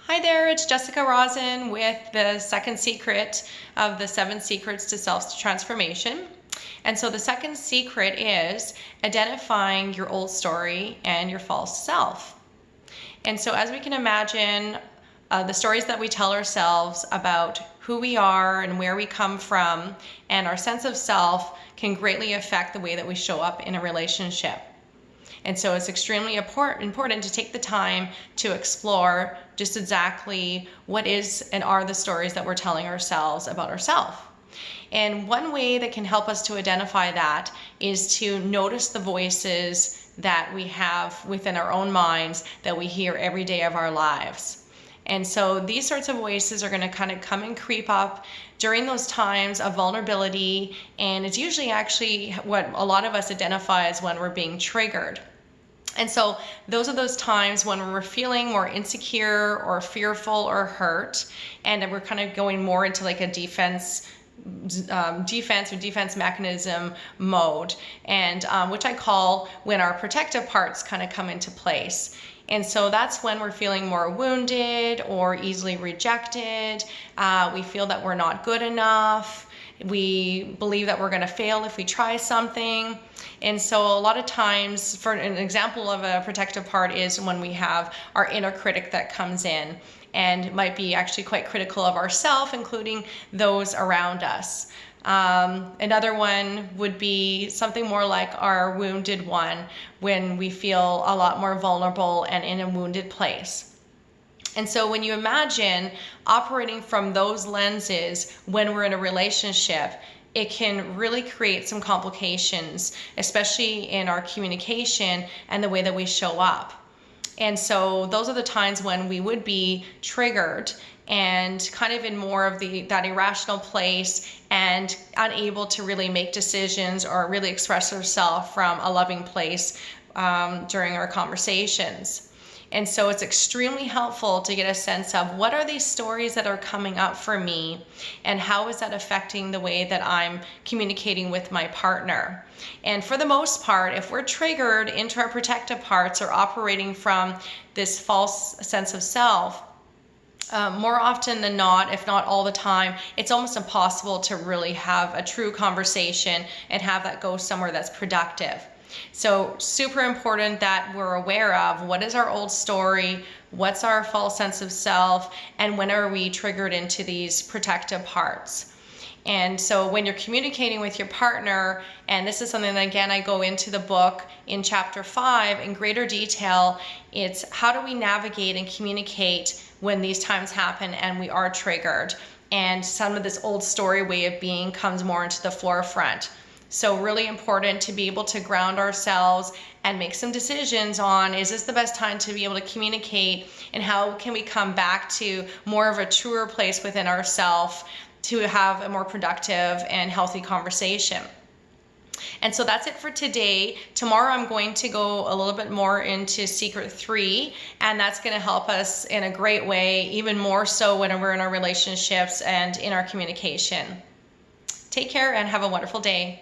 Hi there, it's Jessica Rosin with the second secret of the 7 secrets to self-transformation. And so the second secret is identifying your old story and your false self. And so as we can imagine, the stories that we tell ourselves about who we are and where we come from and our sense of self can greatly affect the way that we show up in a relationship. And so it's extremely important to take the time to explore just exactly what is and are the stories that we're telling ourselves about ourselves. And one way that can help us to identify that is to notice the voices that we have within our own minds that we hear every day of our lives. And so these sorts of voices are going to kind of come and creep up during those times of vulnerability, and it's usually actually what a lot of us identify as when we're being triggered. And so those are those times when we're feeling more insecure or fearful or hurt, and we're kind of going more into like a defense mechanism mode, and which I call when our protective parts kind of come into place. And so that's when we're feeling more wounded or easily rejected. We feel that we're not good enough. We believe that we're going to fail if we try something. And so a lot of times, for an example of a protective part is when we have our inner critic that comes in and might be actually quite critical of ourselves, including those around us. Another one would be something more like our wounded one, when we feel a lot more vulnerable and in a wounded place. And so when you imagine operating from those lenses when we're in a relationship, it can really create some complications, especially in our communication and the way that we show up. And so those are the times when we would be triggered and kind of in more of that irrational place and unable to really make decisions or really express ourselves from a loving place during our conversations. And so it's extremely helpful to get a sense of what are these stories that are coming up for me and how is that affecting the way that I'm communicating with my partner. And for the most part, if we're triggered into our protective parts or operating from this false sense of self, more often than not, if not all the time, it's almost impossible to really have a true conversation and have that go somewhere that's productive. So super important that we're aware of what is our old story, what's our false sense of self, and when are we triggered into these protective parts. And so when you're communicating with your partner, and this is something that again I go into the book in chapter 5 in greater detail, it's how do we navigate and communicate when these times happen and we are triggered, and some of this old story way of being comes more into the forefront. So really important to be able to ground ourselves and make some decisions on, is this the best time to be able to communicate, and how can we come back to more of a truer place within ourselves to have a more productive and healthy conversation. And so that's it for today. Tomorrow I'm going to go a little bit more into secret 3, and that's going to help us in a great way, even more so when we're in our relationships and in our communication. Take care and have a wonderful day.